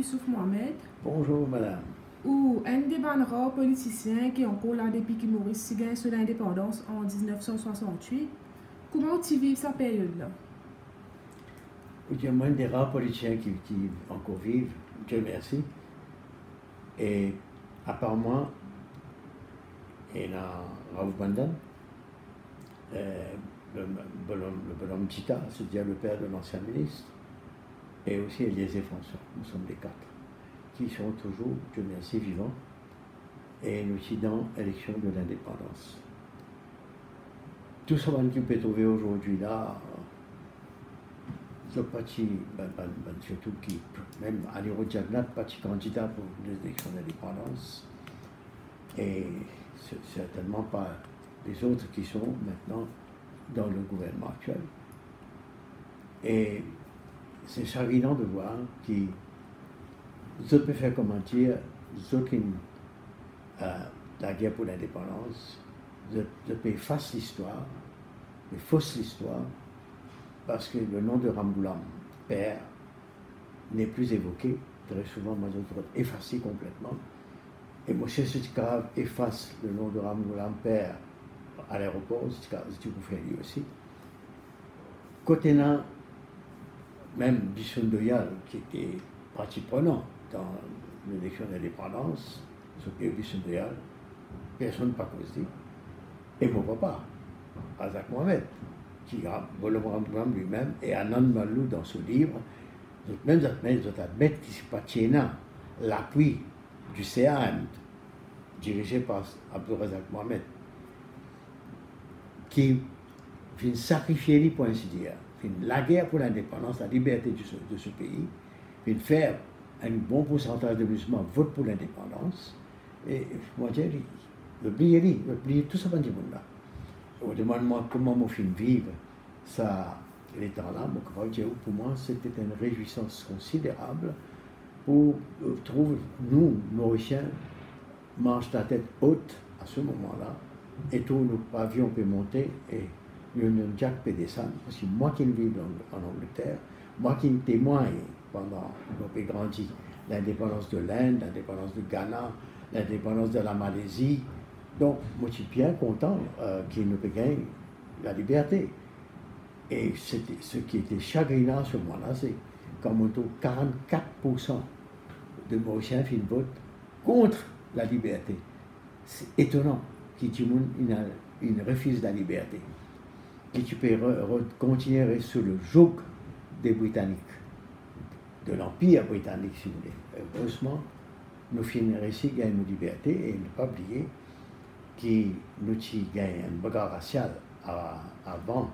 Youssouf Mohamed. Bonjour madame. Ou un des rares politiciens qui ont encore là depuis que Maurice Seguin sur l'indépendance en 1968. Comment tu vis cette période-là? Il y a moins des rares politiciens qui encore vivent, Dieu merci. Et à part moi, il y a Raouf Bandan, le bonhomme Tita, c'est-à-dire le père de l'ancien ministre, et aussi Eliezer François. Nous sommes les quatre, qui sont toujours, Dieu merci, vivants, et nous sommes dans l'élection de l'indépendance. Tout ce qui peut trouver aujourd'hui là, surtout qui, même Aliro Diagnat, parti candidat pour les élections d'indépendance, et certainement pas les autres qui sont maintenant dans le gouvernement actuel. Et c'est chagrinant de voir qui je peux faire comment dire, la guerre pour l'indépendance, je peux effacer l'histoire, mais fausse l'histoire, parce que le nom de Ramgoolam, père, n'est plus évoqué. Très souvent, moi, je effacé complètement. Et M. Sitikav efface le nom de Ramgoolam, père, à l'aéroport, c'est vous faire lui aussi. Côté là, même Bisson Doyal, qui était partie prenante dans l'élection d'indépendance, Bisson Doyal, personne n'a pas causé. Et mon papa, Azak Mohamed, qui a Ramgoolam lui-même, et Anand Malou dans ce livre, même admettent qu'il s'est pas l'appui du CAM, dirigé par Abdourazak Mohamed, qui vient sacrifier, pour ainsi dire, la guerre pour l'indépendance, la liberté de ce pays, vient faire un bon pourcentage de musulmans votent pour l'indépendance, et moi je dis, oubliez tout ça dans le monde là. On demande comment mon film vive ça, l'état là, pour moi c'était une réjouissance considérable pour trouver, nous, Mauriciens, marche la tête haute à ce moment-là, et tous nos pavillons peuvent monter, et l'Union Jack peut descendre, parce que moi qui vis en Angleterre, moi qui témoigne pendant que j'ai grandi, l'indépendance de l'Inde, l'indépendance de Ghana, l'indépendance de la Malaisie, donc moi je suis bien content qu'il nous gagne la liberté. Et ce qui était chagrinant à ce moment-là, c'est quand on trouve 44% de Mauriciens qui votent contre la liberté. C'est étonnant qu'il refuse la liberté. Et tu peux continuer sur le joug des Britanniques, de l'Empire britannique, si vous voulez. Heureusement, nous finissons réussi à gagner nos libertés, et ne pas oublier que nous avons gagné une bagarre raciale avant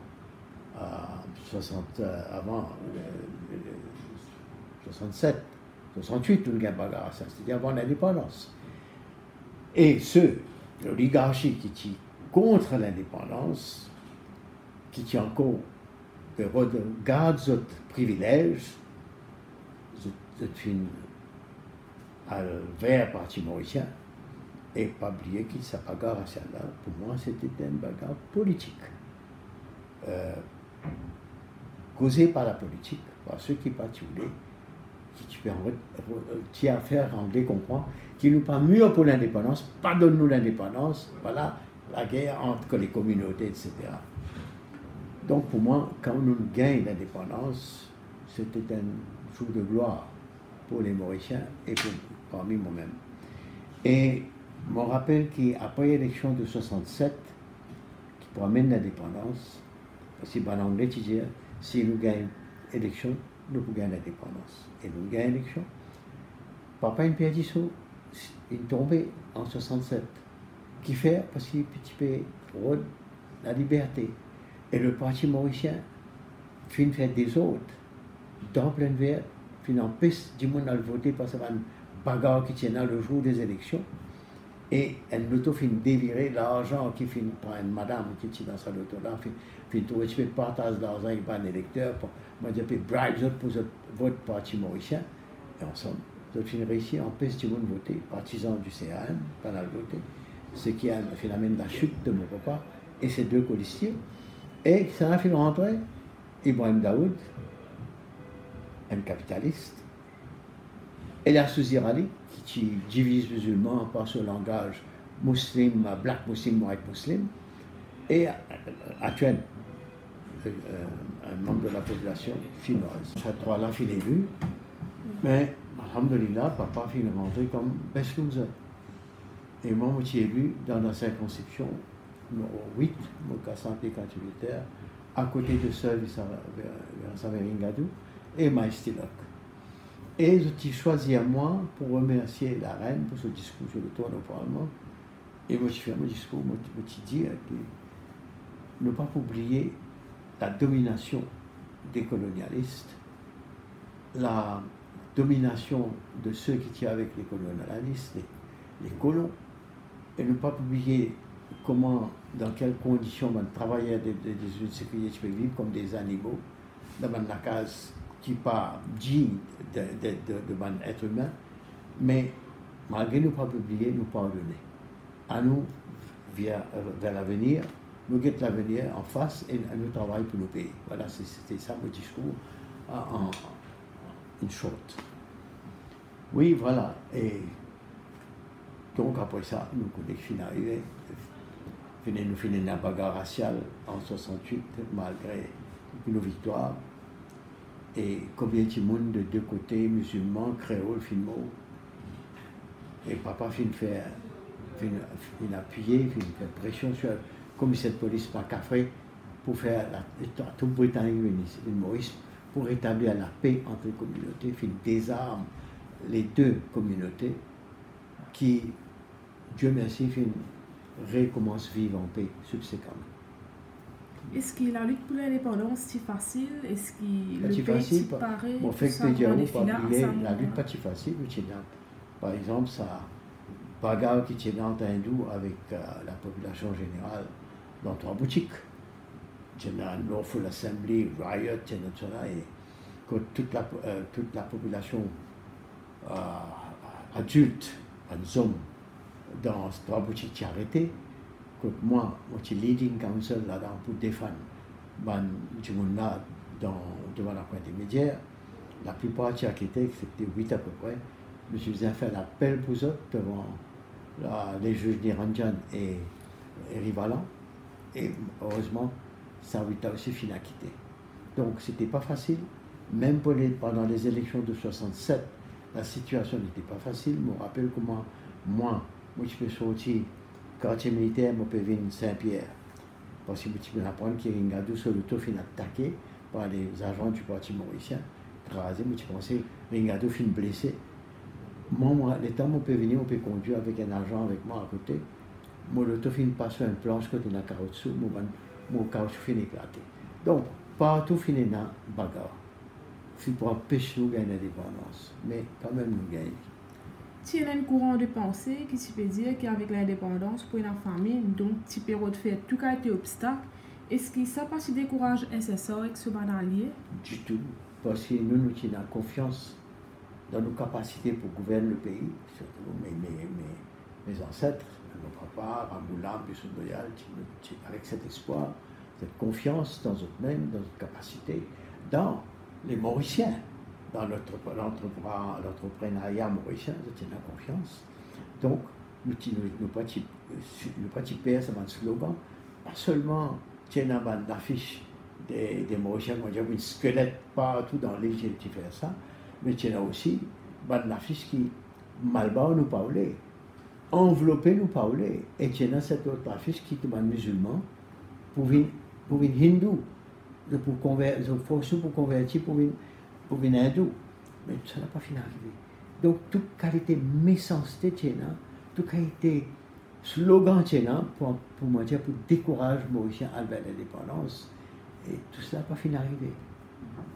67, 68, nous avons gagné une bagarre raciale, c'est-à-dire avant l'indépendance. Et l'oligarchie qui est contre l'indépendance, qui encore garde ce privilège, vers parti mauricien, et pas oublier que cette bagarre raciale-là, pour moi, c'était une bagarre politique. Causée par la politique, par ceux qui participaient, qui a fait rendre comprendre qu'ils nous pas mieux pour l'indépendance, pardonne-nous l'indépendance, voilà la guerre entre les communautés, etc. Donc pour moi, quand nous gagnons l'indépendance, c'était un jour de gloire pour les Mauriciens et parmi moi-même. Et je me rappelle qu'après l'élection de 67, qui promène l'indépendance, parce que en anglais, tu dis, si nous gagnons l'élection, nous pouvons gagner l'indépendance. Et nous gagnons l'élection. Papa et Pierre Dissot, il est tombé en 67. Qui fait? Parce qu'il petit peu la liberté. Et le parti mauricien fin fait des autres, dans plein verre, fin empêche du monde à le voter parce qu'il y a une bagarre qui tient le jour des élections. Et elle nous fin délirer l'argent qui fin prend une madame qui tient dans sa loto là, fin trouver tu peux partager l'argent avec un électeur, moi je peux bribe pour le vote parti mauricien, et ensemble, je fin réussi à empêcher du monde de voter, partisans du CAM, pas le voter, ce qui a finalement la chute de mon papa et ses deux colistiers. Et ça a fait rentrer Ibrahim Daoud, un capitaliste, Elias Ali, qui divise musulmans par ce langage muslim, black muslim, white muslim, et actuel, un membre de la population finnoise. Ces trois-là, fin élu, mais, alhamdulillah, papa fin rentré comme best loser. Et moi, je suis élu dans la circonscription numéro 8, mon santé militaire, à côté de service vers Saveringadou et Maïstilok. Et je choisi à moi pour remercier la reine pour ce discours sur le tournoi au Parlement. Et moi, je fais mon discours, je dis que ne pas oublier la domination des colonialistes, la domination de ceux qui étaient avec les colonialistes, les colons, et ne pas oublier comment, dans quelles conditions on travaillait des sécurités qui vivre comme des animaux, dans la case qui n'est pas digne de être humain, mais malgré ne pas oublier, nous pardonner. À nous, vers l'avenir, nous guettons l'avenir en face et nous travaillons pour nos pays. Voilà, c'était ça mon discours en short. Oui, voilà. Et donc après ça, nous connaissons arrivé. Nous finissons la bagarre raciale en 68, malgré nos victoires. Et combien de monde de deux côtés, musulmans, créoles, finmo. Et papa fin appuyer, fin faire pression sur le commissaire de police par Cafré pour faire tout Britannique et Maurice pour rétablir la paix entre les communautés, fin désarme les deux communautés qui, Dieu merci, fin recommence à vivre en paix subséquemment. Est-ce que la lutte pour l'indépendance c'est facile? Est-ce que le pays paraît bon, fait que la lutte pas si facile, par exemple, ça bagarre qui tient dans hindou avec la population générale dans 3 boutiques. Il y a un Lawful Assembly, Riot, et que toute la population adulte, un homme, dans 3 boutiques qui arrêté, que moi, je suis leading counsel là-dedans pour défendre du monde là devant la cour intermédiaire. La plupart qui arrêté, c'était 8 à peu près. Je suis fait faire l'appel pour eux devant les juges d'Iranjan et Rivalan. Et heureusement, ça a aussi fini à quitter. Donc, c'était pas facile. Même pendant les élections de 67, la situation n'était pas facile. Je me rappelle comment moi je peux sortir quartier militaire, je peux venir Saint-Pierre. Parce que je peux apprendre qu'il y a un gars sur le tour fin attaqué par les agents du parti mauricien. Crasé, je pensais que un gars fin blessé. Moi, les temps, je peux venir, je peux conduire avec un agent avec moi à côté. Moi, le tour fin passe sur une planche côté de la carousel, mon caoutchouc fin éclaté. Donc, partout fin dans bagarre. C'est pour empêcher nous de gagner l'indépendance. Mais quand même, nous gagnons. Il y a un courant de pensée qui se peut dire qu'avec l'indépendance, pour la famille, donc, petit période de fait, tout a été obstacle. Est-ce que ça passe décourage SSA avec ce banalier? Du tout. Parce que nous avons confiance dans nos capacités pour gouverner le pays, surtout mes ancêtres, nos papas, Ramoulam, Bissou Boyal, avec cet espoir, cette confiance dans eux-mêmes, dans notre capacité, dans les Mauriciens, dans l'entrepreneuriat mauricien, je tiens la confiance. Donc, nous ne pas perdre ce slogan, pas seulement tiens l'affiche des Mauriciens, on dit un squelette partout dans les gens qui font ça, mais tiens aussi l'affiche qui malbas nous parlait, enveloppé nous parlait, et tiens cette autre affiche qui est musulman pour une hindou, pour convertir, pour venir hindou. Mais ça n'a pas fini d'arriver. Donc, toute qualité méchanceté, toute qualité slogan, pour moi dire, pour décourager Mauricien à l'indépendance, et tout ça n'a pas fini d'arriver.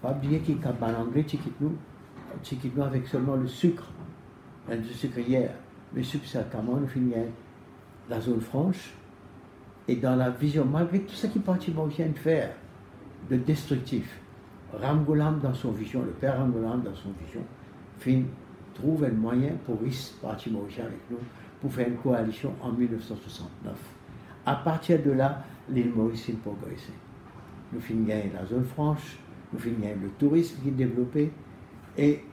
Pas oublier qu'il y a un anglais qui quitte nous avec seulement le sucre, l'industrie sucrière. Mais subséquemment, nous finissons la zone franche, et dans la vision, malgré tout ce qui est parti mauricien de faire, de destructif, Ramgoolam dans son vision, le père Ramgoolam dans son vision, trouve un moyen pour parti mauricien avec nous, pour faire une coalition en 1969. À partir de là, l'île mauricienne progressait. Nous finissons la zone franche, nous finissons le tourisme qui est développé, et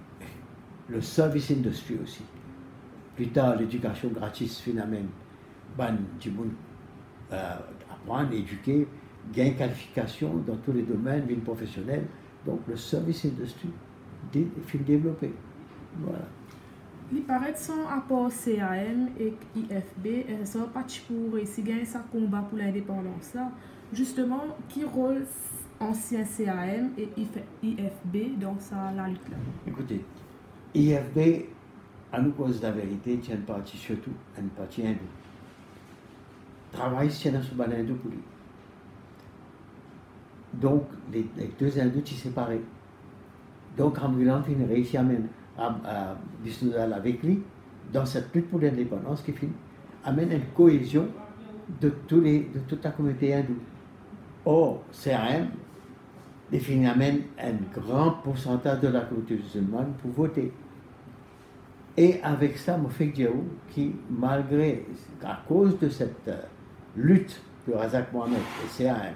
le service industry aussi. Plus tard, l'éducation gratis, finalement, du monde apprendre, éduquer, gagner qualification dans tous les domaines, vie professionnelle. Donc, le service industry est développé. Voilà. Il paraît que sans apport CAM et IFB, ça pas pour réussir gagner sa combat pour l'indépendance. Justement, qui rôle ancien CAM et IFB dans la lutte là? Écoutez, IFB, à nous cause de la vérité, tient une partie surtout, une partie hindoue. Travail, c'est dans ce balai hindou pour lui. Donc, les deux hindous sont séparés. Donc, Rambulan a réussi à discuter avec lui dans cette lutte pour l'indépendance qui amène une cohésion de toute la communauté hindoue. Or, CRM amène un grand pourcentage de la communauté musulmane pour voter. Et avec ça, Moufik Diaw, qui, malgré, à cause de cette lutte de Razak Mohamed et CRM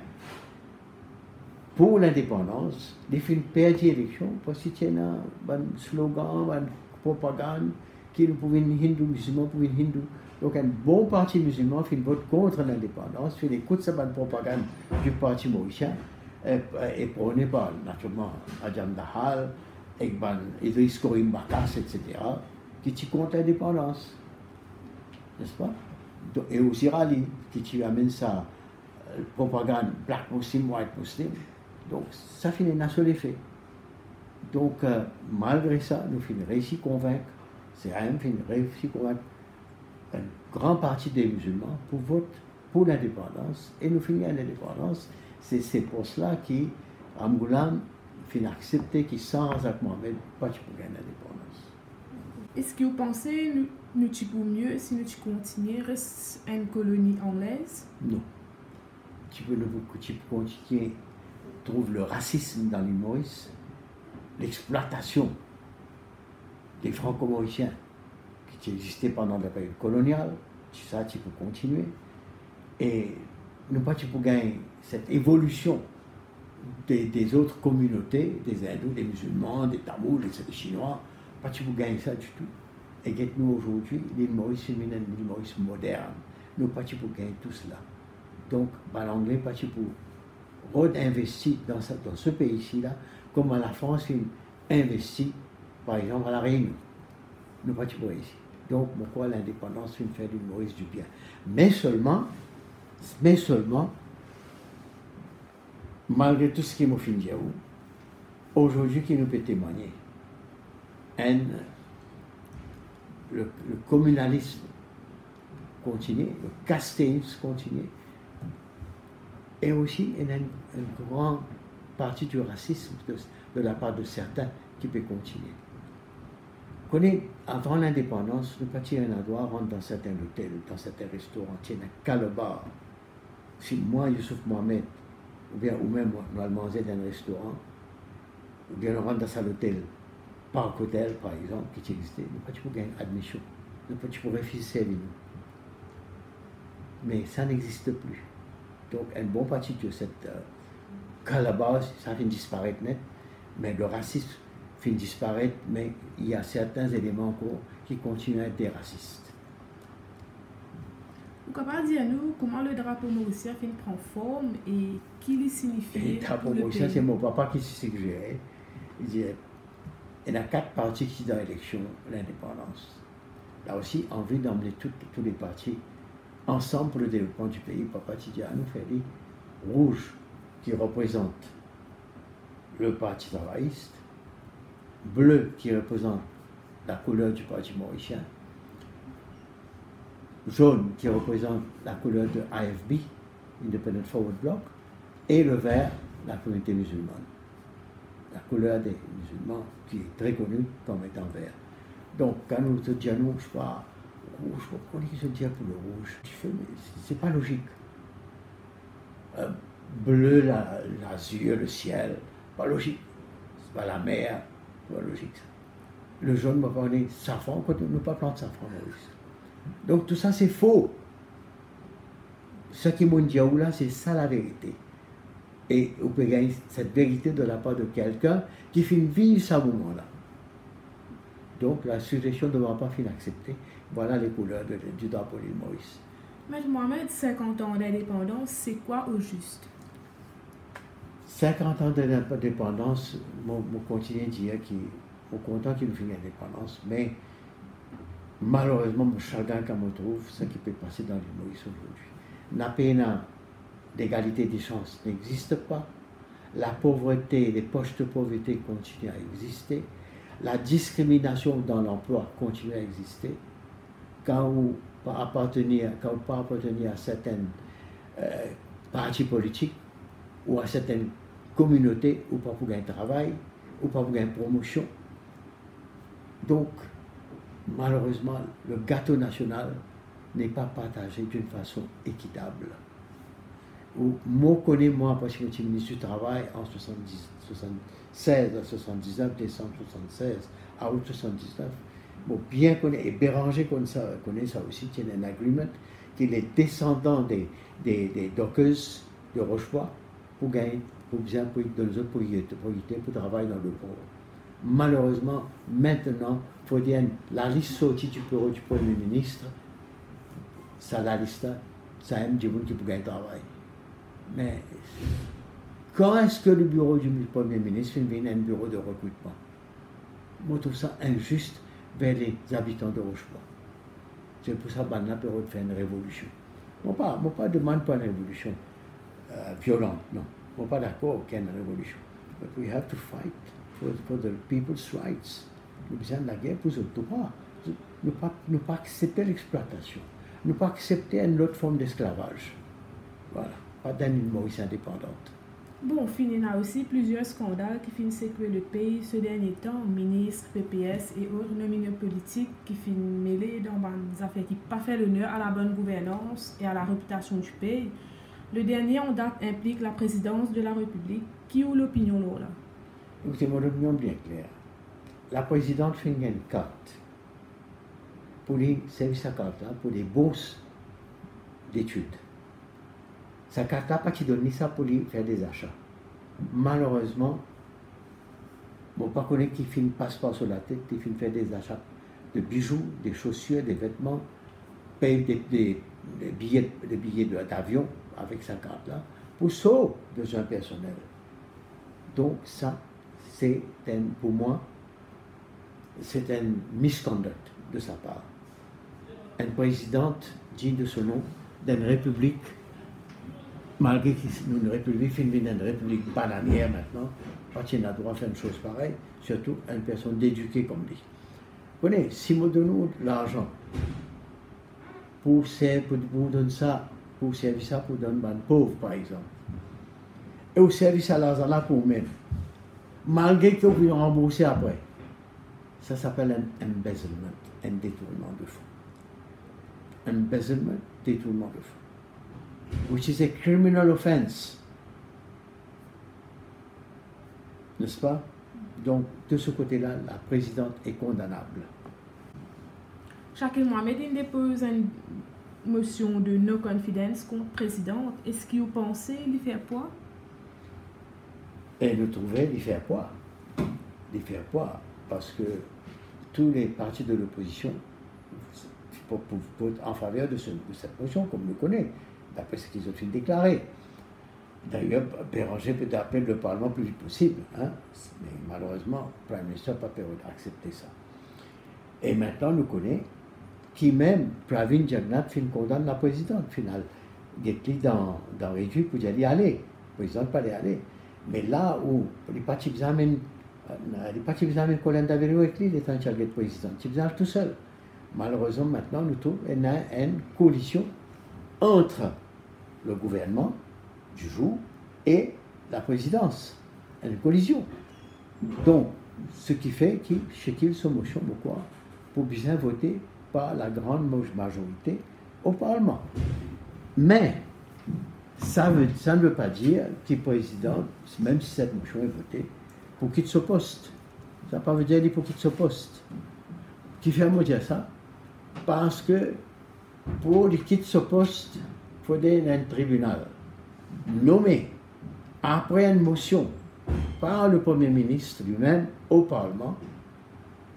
pour l'indépendance, il fait une perte d'élection parce qu'il y a un slogan, une propagande qui nous pouvait une hindoue, musulman pour une hindoue. Donc, un bon parti musulman fait une vote contre l'indépendance, fait l'écoute de cette propagande du parti mauricien, et prôné par, naturellement, Adjam Dahal, et Idriss Korim Bakas, etc., qui est contre l'indépendance. N'est-ce pas? Et aussi Rali, qui amène sa propagande black muslim, white muslim. Donc, ça finit un seul effet. Donc, malgré ça, nous finissons réussi à convaincre, c'est rien, réussi à convaincre une grande partie des musulmans pour voter pour l'indépendance. Et nous finissons l'indépendance. C'est ces postes-là qui, Rambulan, finissent accepter qu'ils sans Razak Mohamed, pas pour gagner l'indépendance. Est-ce que vous pensez nous pour mieux si nous continuons reste une colonie anglaise? Non. Tu peux continuer, trouve le racisme dans l'île Maurice, l'exploitation des Franco-Mauriciens qui existait pendant la période coloniale, ça tu peux continuer. Et nous pas tu peux gagner cette évolution des autres communautés, des hindous, des musulmans, des tamouls, des chinois, pas tu peux gagner ça du tout. Et nous aujourd'hui, l'île Maurice est une île Maurice moderne. Nous pas tu peux gagner tout cela. Donc, en anglais, pas tu peux réinvestir dans ce pays-ci, comme la France investit, par exemple, à La Réunion. Nous pas tu peux ici. Donc, pourquoi l'indépendance fait l'île Maurice du bien? Mais seulement, malgré tout ce qui m'a fait dire, aujourd'hui, qui nous peut témoigner, le communalisme continue, le castéisme continue, et aussi une grande partie du racisme de la part de certains qui peut continuer. Avant l'indépendance, nous partions à un endroit, rentrer dans certains hôtels, dans certains restaurants, tiens, un calabar. Si moi, Youssouf Mohamed, ou même nous allons manger dans un restaurant, ou bien on rentre dans cet hôtel, Parc Hôtel par exemple, qui existait, nous partions pour gagner admission, nous partions pour refuser nous. Mais ça n'existe plus. Donc, une bonne partie de cette calabar, ça fait disparaître net, mais le racisme fait disparaître, mais il y a certains éléments encore qui continuent à être des racistes. Vous pouvez dire à nous comment le drapeau mauricien prend forme et qui lui signifie? Le drapeau mauricien, c'est mon papa qui s'est suggéré. Il disait, il y a 4 partis qui sont dans l'élection, l'indépendance. Là aussi, envie d'emmener tous les partis ensemble pour le développement du pays. Papa dit, à nous faire des rouges qui représentent le parti travailliste, bleu qui représente la couleur du parti mauricien, jaune qui représente la couleur de AFB, Independent Forward Bloc, et le vert, la communauté musulmane. La couleur des musulmans qui est très connue comme étant vert. Donc, quand nous te disons, je sais pas, rouge, pourquoi ils se disent pour le rouge? C'est pas logique. Bleu, l'azur, le ciel, pas logique. C'est pas la mer, c'est pas logique. Le jaune, on va parler safran, quand on ne peut pas planter safran. Donc tout ça, c'est faux. Ce qui m'ont dit là, c'est ça la vérité. Et on peut gagner cette vérité de la part de quelqu'un qui fait vivre ce moment-là. Donc la suggestion ne devra pas finir acceptée. Voilà les couleurs du drapeau de l'île Maurice. Maître Mohamed, 50 ans d'indépendance, c'est quoi au juste? 50 ans d'indépendance, je continue à dire qu'il est content qu'il nous finisse l'indépendance, mais malheureusement, mon chagrin quand je trouve ce qui peut passer dans l'île Maurice aujourd'hui. La peine d'égalité des chances n'existe pas. La pauvreté, les poches de pauvreté continuent à exister. La discrimination dans l'emploi continue à exister. Quand vous pas appartenir à certains partis politiques ou à certaines communautés, ou pas pour gagner travail, ou pas pour gagner promotion. Donc, malheureusement, le gâteau national n'est pas partagé d'une façon équitable. Moi, je connais, parce que je suis ministre du Travail en 76 à 79, décembre 76 à août 79. Bon, bien connaît, et Béranger connaît ça aussi, il y a un agreement qu'il est descendant des dockers de Rochefort pour gagner, pour bien pour de nos autres pour travailler dans le port. Malheureusement, maintenant, il faut dire la liste sortie du bureau du Premier ministre, ça la liste, ça aime du monde qui peut gagner travail. Mais quand est-ce que le bureau du Premier ministre devient un bureau de recrutement? Moi, je trouve ça injuste vers les habitants de Rochefort. C'est pour ça que maintenant, on peut faire une révolution. Moi, pas demande pas une révolution violente, non. Moi, pas d'accord qu'il y ait une révolution. But we have to fight for the people's rights. Nous besoin de la guerre pour nos droits. Ne pas accepter l'exploitation. Ne pas accepter une autre forme d'esclavage. Voilà. Pas d'une Maurice indépendante. Bon, il y a aussi plusieurs scandales qui finissent secouer le pays ce dernier temps, ministres, PPS et autres nominés politiques qui finissent mêlés dans des affaires qui n'ont pas fait l'honneur à la bonne gouvernance et à la réputation du pays. Le dernier en date implique la présidence de la République. Qui ou l'opinion là? Écoutez, mon opinion bien claire. La présidente fait une carte pour les services à carte, pour les bourses d'études. Sa carte n'a pas qui donne ni ça pour lui faire des achats. Malheureusement, bon, pas connaître qui finit passeport sur la tête, qui finit faire des achats de bijoux, des chaussures, des vêtements, paye des billets d'avion avec sa carte-là, pour son besoin personnel. Donc ça, pour moi, c'est un misconduct de sa part. Une présidente digne de ce nom, d'une république, malgré que une république, une république bananière maintenant, pas qu'il a le droit de faire une chose pareille, surtout une personne d'éduquer comme lui. Vous voyez, si nous donnons l'argent pour donner ça, pour servir ça pour donner aux pauvres, par exemple, et au service à l'argent là pour nous-mêmes, malgré que vous rembourser après, ça s'appelle un embezzlement, un détournement de fonds. Embezzlement, détournement de fonds. Which is a criminal offense. N'est-ce pas? Donc, de ce côté-là, la présidente est condamnable. Shaquille Mohamed dépose une motion de no confidence contre la présidente. Est-ce que vous pensez lui faire poids? Et nous trouvons lui faire poids. Parce que tous les partis de l'opposition votent en faveur de cette motion, comme nous connaissons, d'après ce qu'ils ont fait déclarer. D'ailleurs, Béranger peut appeler le Parlement le plus vite possible, hein? Mais malheureusement, le Prime Minister n'a pas pu accepter ça. Et maintenant, nous connaissons qui même, Pravin Jagnnath, condamne la présidente, finale. Il est dans réduit pour y aller. Le président ne peut pas y aller. Mais là où les partis examinent Colin Daverio avec lui, il est en charge de président. Il examine tout seul. Malheureusement, maintenant, nous trouvons une coalition entre le gouvernement du jour et la présidence. Une collision. Donc, ce qui fait qu'il se motion beaucoup pour bien voter par la grande majorité au Parlement. Mais, ça ne veut pas dire que le président, même si cette motion est votée, pour quitter ce poste. Ça ne veut pas dire qu'il faut quitter ce poste. Qui fait moi dire ça? Parce que pour quitter ce poste, il faut un tribunal nommé après une motion par le Premier ministre lui-même au Parlement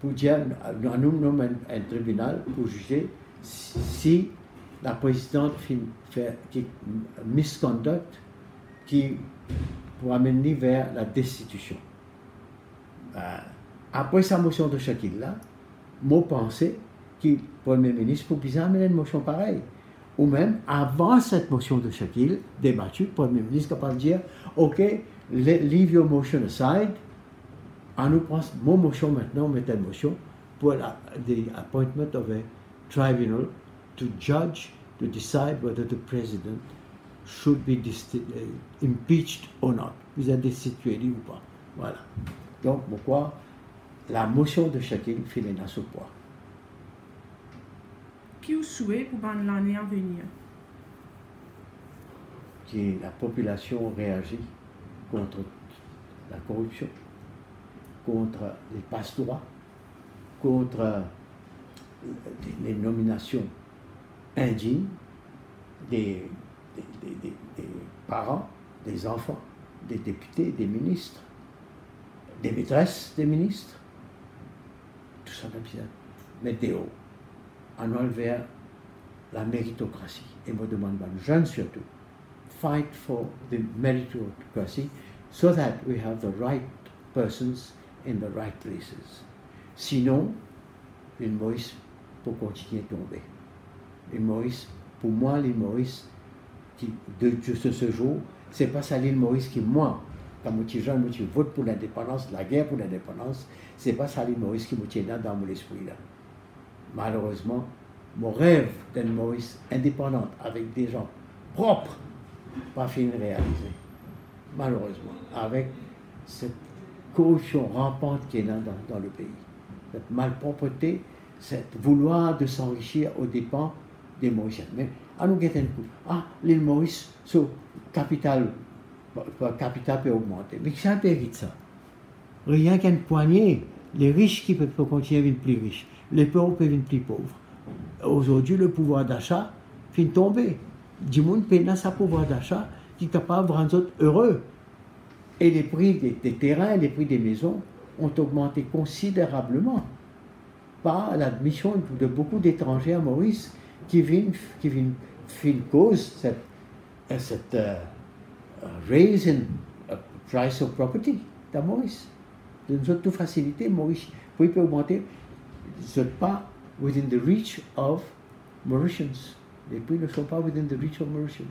pour dire, nous nommons un tribunal pour juger si la présidente fait misconduct qui pour amener vers la destitution. Après sa motion de Shakil là, moi pensais que le Premier ministre pour bien amener une motion pareille. Ou même avant cette motion de Shakil débattue, le Premier ministre est capable de dire OK, leave your motion aside. On nous prend mon motion maintenant, mettez une motion pour the appointment of a tribunal to judge, to decide whether the president should be impeached or not. Vous êtes destitué ou pas. Voilà. Donc, pourquoi la motion de Shakil fait ce poids. Qui vous souhaite pour l'année à venir? Que la population réagit contre la corruption, contre les passe-droits, contre les nominations indignes des parents, des enfants, des députés, des ministres, des maîtresses des ministres. Tout ça comme ça. Météo. On va vers la méritocratie. Et me demande, jeunes surtout, fight for the meritocracy so that we have the right persons in the right places. Sinon, l'île Maurice peut continuer à tomber. L'île Maurice, pour moi, l'île Maurice, de ce jour, c'est pas ça l'île Maurice qui, moi, quand je suis jeune, je vote pour l'indépendance, la guerre pour l'indépendance, c'est pas ça l'île Maurice qui me tient dans mon esprit là. Malheureusement, mon rêve d'une Maurice indépendante avec des gens propres, pas fini de réaliser. Malheureusement, avec cette corruption rampante qui est là dans le pays, cette malpropreté, cette vouloir de s'enrichir aux dépens des Mauriciens. Mais à nous guetter un coup. Ah, l'île Maurice, son capital peut augmenter. Mais qui mérite ça? Rien qu'une poignée, les riches qui peuvent continuer à devenir plus riches, les pauvres peuvent devenir plus pauvres. Aujourd'hui, le pouvoir d'achat finit de tomber. Du monde peine à sa pouvoir d'achat qui est capable de rendre autres heureux. Et les prix des terrains, les prix des maisons ont augmenté considérablement par l'admission de beaucoup d'étrangers à Maurice qui viennent cause cette raise in price of property dans Maurice. De nous autres faciliter, Maurice, vous pouvez augmenter, ce n'est pas within the reach of Mauritians. Les prix ne sont pas within the reach of Mauritians.